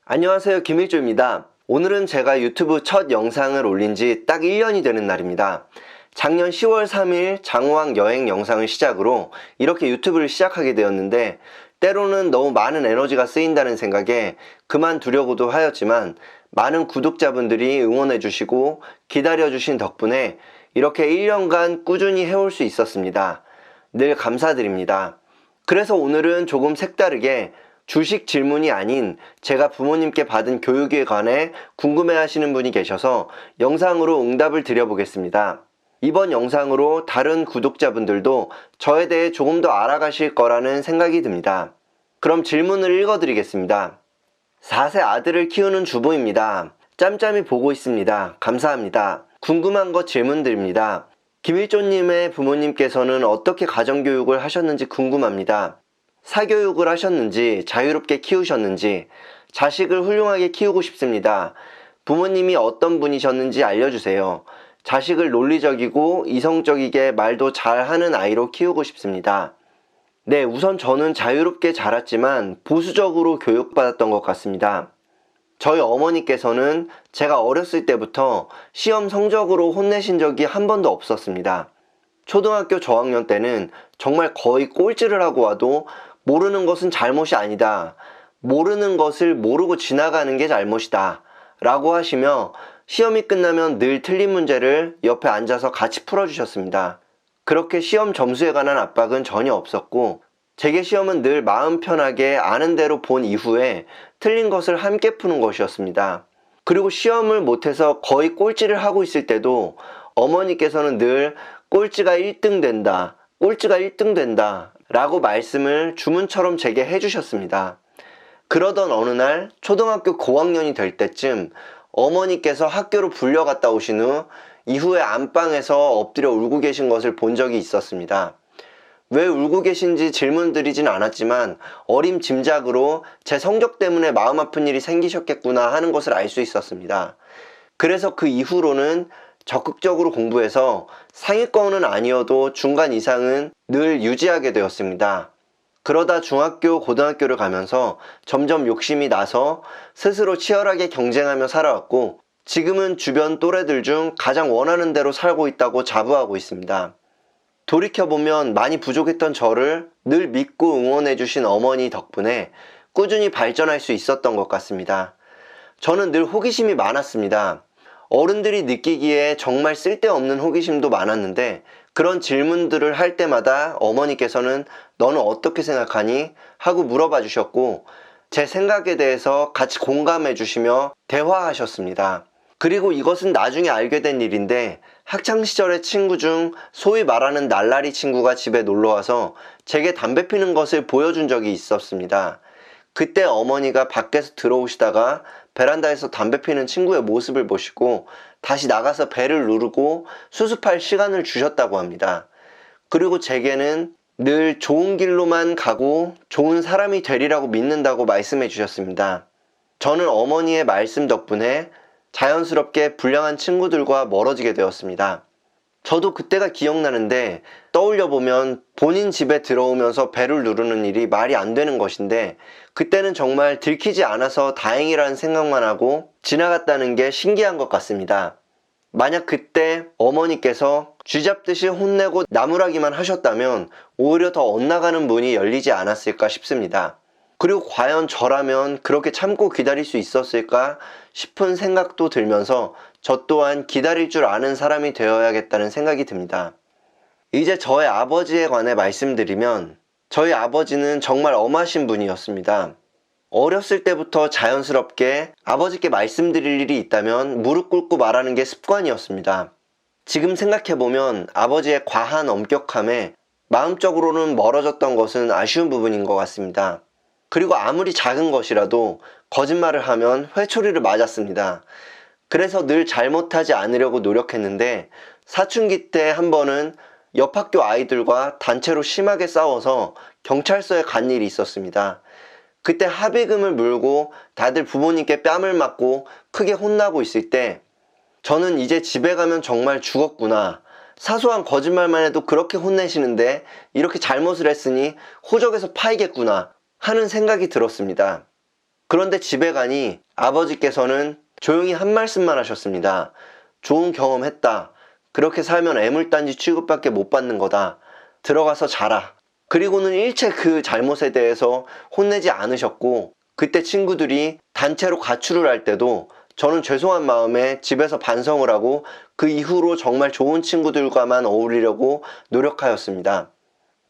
안녕하세요, 김일조입니다. 오늘은 제가 유튜브 첫 영상을 올린 지 딱 1년이 되는 날입니다. 작년 10월 3일 장호항 여행 영상을 시작으로 이렇게 유튜브를 시작하게 되었는데, 때로는 너무 많은 에너지가 쓰인다는 생각에 그만두려고도 하였지만, 많은 구독자분들이 응원해주시고 기다려주신 덕분에 이렇게 1년간 꾸준히 해올 수 있었습니다. 늘 감사드립니다. 그래서 오늘은 조금 색다르게 주식 질문이 아닌 제가 부모님께 받은 교육에 관해 궁금해하시는 분이 계셔서 영상으로 응답을 드려보겠습니다. 이번 영상으로 다른 구독자분들도 저에 대해 조금 더 알아가실 거라는 생각이 듭니다. 그럼 질문을 읽어드리겠습니다. 4세 아들을 키우는 주부입니다. 짬짬이 보고 있습니다. 감사합니다. 궁금한 거 질문드립니다. 김일조님의 부모님께서는 어떻게 가정교육을 하셨는지 궁금합니다. 사교육을 하셨는지, 자유롭게 키우셨는지, 자식을 훌륭하게 키우고 싶습니다. 부모님이 어떤 분이셨는지 알려주세요. 자식을 논리적이고 이성적이게 말도 잘하는 아이로 키우고 싶습니다. 네, 우선 저는 자유롭게 자랐지만 보수적으로 교육받았던 것 같습니다. 저희 어머니께서는 제가 어렸을 때부터 시험 성적으로 혼내신 적이 한 번도 없었습니다. 초등학교 저학년 때는 정말 거의 꼴찌를 하고 와도 모르는 것은 잘못이 아니다. 모르는 것을 모르고 지나가는 게 잘못이다. 라고 하시며 시험이 끝나면 늘 틀린 문제를 옆에 앉아서 같이 풀어주셨습니다. 그렇게 시험 점수에 관한 압박은 전혀 없었고, 제게 시험은 늘 마음 편하게 아는 대로 본 이후에 틀린 것을 함께 푸는 것이었습니다. 그리고 시험을 못해서 거의 꼴찌를 하고 있을 때도 어머니께서는 늘 꼴찌가 1등 된다. 꼴찌가 1등 된다. 라고 말씀을 주문처럼 제게 해주셨습니다. 그러던 어느 날 초등학교 고학년이 될 때쯤 어머니께서 학교로 불려갔다 오신 후 이후에 안방에서 엎드려 울고 계신 것을 본 적이 있었습니다. 왜 울고 계신지 질문드리진 않았지만 어림짐작으로 제 성적 때문에 마음 아픈 일이 생기셨겠구나 하는 것을 알 수 있었습니다. 그래서 그 이후로는 적극적으로 공부해서 상위권은 아니어도 중간 이상은 늘 유지하게 되었습니다. 그러다 중학교, 고등학교를 가면서 점점 욕심이 나서 스스로 치열하게 경쟁하며 살아왔고, 지금은 주변 또래들 중 가장 원하는 대로 살고 있다고 자부하고 있습니다. 돌이켜보면 많이 부족했던 저를 늘 믿고 응원해주신 어머니 덕분에 꾸준히 발전할 수 있었던 것 같습니다. 저는 늘 호기심이 많았습니다. 어른들이 느끼기에 정말 쓸데없는 호기심도 많았는데, 그런 질문들을 할 때마다 어머니께서는 너는 어떻게 생각하니? 하고 물어봐 주셨고, 제 생각에 대해서 같이 공감해 주시며 대화하셨습니다. 그리고 이것은 나중에 알게 된 일인데, 학창시절의 친구 중 소위 말하는 날라리 친구가 집에 놀러와서 제게 담배 피는 것을 보여준 적이 있었습니다. 그때 어머니가 밖에서 들어오시다가 베란다에서 담배 피는 친구의 모습을 보시고 다시 나가서 배를 누르고 수습할 시간을 주셨다고 합니다. 그리고 제게는 늘 좋은 길로만 가고 좋은 사람이 되리라고 믿는다고 말씀해 주셨습니다. 저는 어머니의 말씀 덕분에 자연스럽게 불량한 친구들과 멀어지게 되었습니다. 저도 그때가 기억나는데, 떠올려보면 본인 집에 들어오면서 배를 누르는 일이 말이 안 되는 것인데, 그때는 정말 들키지 않아서 다행이라는 생각만 하고 지나갔다는 게 신기한 것 같습니다. 만약 그때 어머니께서 쥐잡듯이 혼내고 나무라기만 하셨다면 오히려 더 엇나가는 문이 열리지 않았을까 싶습니다. 그리고 과연 저라면 그렇게 참고 기다릴 수 있었을까 싶은 생각도 들면서 저 또한 기다릴 줄 아는 사람이 되어야겠다는 생각이 듭니다. 이제 저의 아버지에 관해 말씀드리면, 저희 아버지는 정말 엄하신 분이었습니다. 어렸을 때부터 자연스럽게 아버지께 말씀드릴 일이 있다면 무릎 꿇고 말하는 게 습관이었습니다. 지금 생각해보면 아버지의 과한 엄격함에 마음적으로는 멀어졌던 것은 아쉬운 부분인 것 같습니다. 그리고 아무리 작은 것이라도 거짓말을 하면 회초리를 맞았습니다. 그래서 늘 잘못하지 않으려고 노력했는데, 사춘기 때 한 번은 옆 학교 아이들과 단체로 심하게 싸워서 경찰서에 간 일이 있었습니다. 그때 합의금을 물고 다들 부모님께 뺨을 맞고 크게 혼나고 있을 때, 저는 이제 집에 가면 정말 죽었구나. 사소한 거짓말만 해도 그렇게 혼내시는데 이렇게 잘못을 했으니 호적에서 파이겠구나 하는 생각이 들었습니다. 그런데 집에 가니 아버지께서는 조용히 한 말씀만 하셨습니다. 좋은 경험했다. 그렇게 살면 애물단지 취급밖에 못 받는 거다. 들어가서 자라. 그리고는 일체 그 잘못에 대해서 혼내지 않으셨고, 그때 친구들이 단체로 가출을 할 때도 저는 죄송한 마음에 집에서 반성을 하고 그 이후로 정말 좋은 친구들과만 어울리려고 노력하였습니다.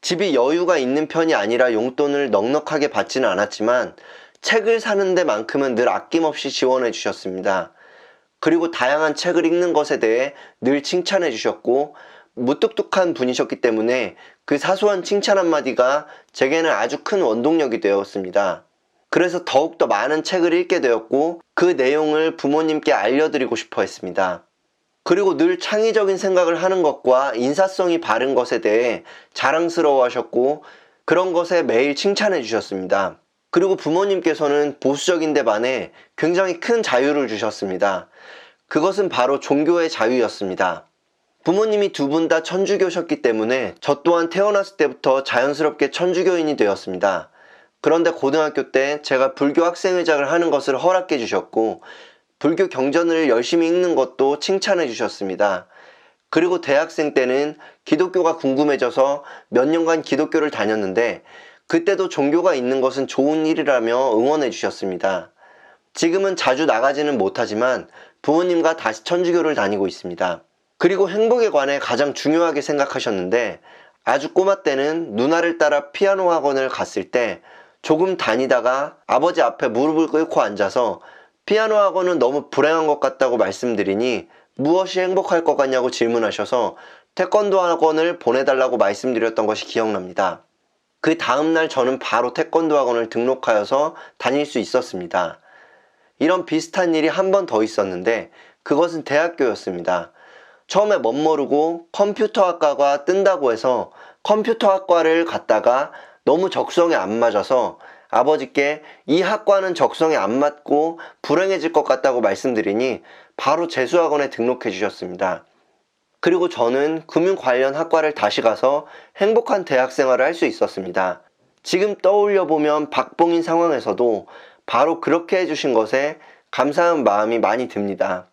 집이 여유가 있는 편이 아니라 용돈을 넉넉하게 받지는 않았지만 책을 사는 데만큼은 늘 아낌없이 지원해 주셨습니다. 그리고 다양한 책을 읽는 것에 대해 늘 칭찬해 주셨고, 무뚝뚝한 분이셨기 때문에 그 사소한 칭찬 한마디가 제게는 아주 큰 원동력이 되었습니다. 그래서 더욱더 많은 책을 읽게 되었고, 그 내용을 부모님께 알려드리고 싶어 했습니다. 그리고 늘 창의적인 생각을 하는 것과 인사성이 바른 것에 대해 자랑스러워 하셨고, 그런 것에 매일 칭찬해 주셨습니다. 그리고 부모님께서는 보수적인 데 반해 굉장히 큰 자유를 주셨습니다. 그것은 바로 종교의 자유였습니다. 부모님이 두 분 다 천주교셨기 때문에 저 또한 태어났을 때부터 자연스럽게 천주교인이 되었습니다. 그런데 고등학교 때 제가 불교 학생회장을 하는 것을 허락해 주셨고, 불교 경전을 열심히 읽는 것도 칭찬해 주셨습니다. 그리고 대학생 때는 기독교가 궁금해져서 몇 년간 기독교를 다녔는데, 그때도 종교가 있는 것은 좋은 일이라며 응원해 주셨습니다. 지금은 자주 나가지는 못하지만 부모님과 다시 천주교를 다니고 있습니다. 그리고 행복에 관해 가장 중요하게 생각하셨는데, 아주 꼬마 때는 누나를 따라 피아노 학원을 갔을 때 조금 다니다가 아버지 앞에 무릎을 꿇고 앉아서 피아노 학원은 너무 불행한 것 같다고 말씀드리니 무엇이 행복할 것 같냐고 질문하셔서 태권도 학원을 보내달라고 말씀드렸던 것이 기억납니다. 그 다음날 저는 바로 태권도 학원을 등록하여서 다닐 수 있었습니다. 이런 비슷한 일이 한 번 더 있었는데, 그것은 대학교였습니다. 처음에 멋모르고 컴퓨터학과가 뜬다고 해서 컴퓨터학과를 갔다가 너무 적성에 안 맞아서 아버지께 이 학과는 적성에 안 맞고 불행해질 것 같다고 말씀드리니 바로 재수학원에 등록해 주셨습니다. 그리고 저는 금융 관련 학과를 다시 가서 행복한 대학 생활을 할 수 있었습니다. 지금 떠올려 보면 박봉인 상황에서도 바로 그렇게 해주신 것에 감사한 마음이 많이 듭니다.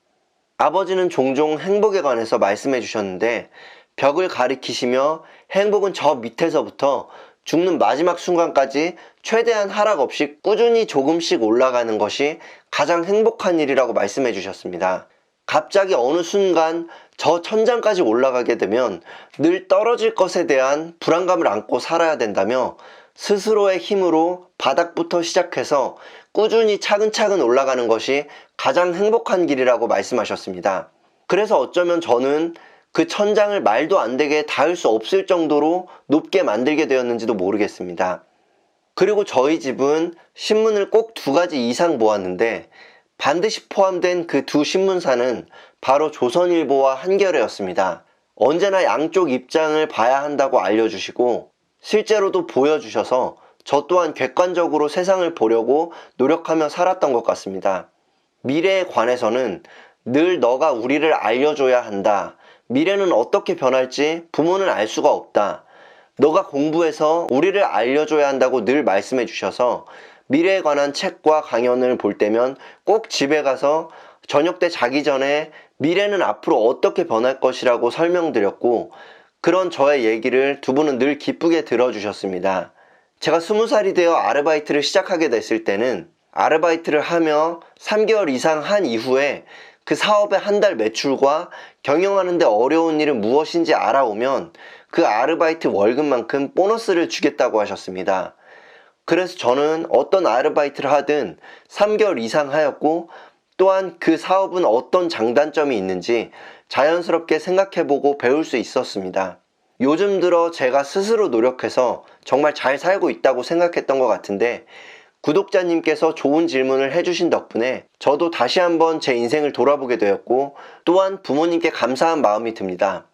아버지는 종종 행복에 관해서 말씀해 주셨는데, 벽을 가리키시며 행복은 저 밑에서부터 죽는 마지막 순간까지 최대한 하락 없이 꾸준히 조금씩 올라가는 것이 가장 행복한 일이라고 말씀해 주셨습니다. 갑자기 어느 순간 저 천장까지 올라가게 되면 늘 떨어질 것에 대한 불안감을 안고 살아야 된다며 스스로의 힘으로 바닥부터 시작해서 꾸준히 차근차근 올라가는 것이 가장 행복한 길이라고 말씀하셨습니다. 그래서 어쩌면 저는 그 천장을 말도 안 되게 닿을 수 없을 정도로 높게 만들게 되었는지도 모르겠습니다. 그리고 저희 집은 신문을 꼭 2가지 이상 모았는데, 반드시 포함된 그 2 신문사는 바로 조선일보와 한겨레였습니다. 언제나 양쪽 입장을 봐야 한다고 알려주시고 실제로도 보여주셔서 저 또한 객관적으로 세상을 보려고 노력하며 살았던 것 같습니다. 미래에 관해서는 늘 너가 우리를 알려줘야 한다. 미래는 어떻게 변할지 부모는 알 수가 없다. 너가 공부해서 우리를 알려줘야 한다고 늘 말씀해 주셔서 미래에 관한 책과 강연을 볼 때면 꼭 집에 가서 저녁 때 자기 전에 미래는 앞으로 어떻게 변할 것이라고 설명드렸고, 그런 저의 얘기를 2분은 늘 기쁘게 들어주셨습니다. 제가 20살이 되어 아르바이트를 시작하게 됐을 때는 아르바이트를 하며 3개월 이상 한 이후에 그 사업의 한 달 매출과 경영하는데 어려운 일은 무엇인지 알아오면 그 아르바이트 월급만큼 보너스를 주겠다고 하셨습니다. 그래서 저는 어떤 아르바이트를 하든 3개월 이상 하였고, 또한 그 사업은 어떤 장단점이 있는지 자연스럽게 생각해보고 배울 수 있었습니다. 요즘 들어 제가 스스로 노력해서 정말 잘 살고 있다고 생각했던 것 같은데, 구독자님께서 좋은 질문을 해주신 덕분에 저도 다시 한번 제 인생을 돌아보게 되었고, 또한 부모님께 감사한 마음이 듭니다.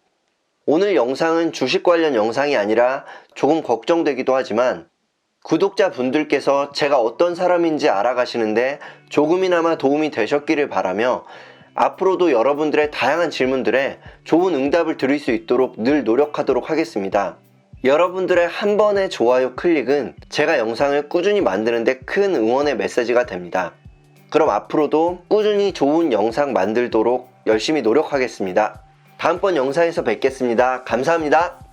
오늘 영상은 주식 관련 영상이 아니라 조금 걱정되기도 하지만, 구독자분들께서 제가 어떤 사람인지 알아가시는데 조금이나마 도움이 되셨기를 바라며, 앞으로도 여러분들의 다양한 질문들에 좋은 응답을 드릴 수 있도록 늘 노력하도록 하겠습니다. 여러분들의 한 번의 좋아요 클릭은 제가 영상을 꾸준히 만드는데 큰 응원의 메시지가 됩니다. 그럼 앞으로도 꾸준히 좋은 영상 만들도록 열심히 노력하겠습니다. 다음번 영상에서 뵙겠습니다. 감사합니다.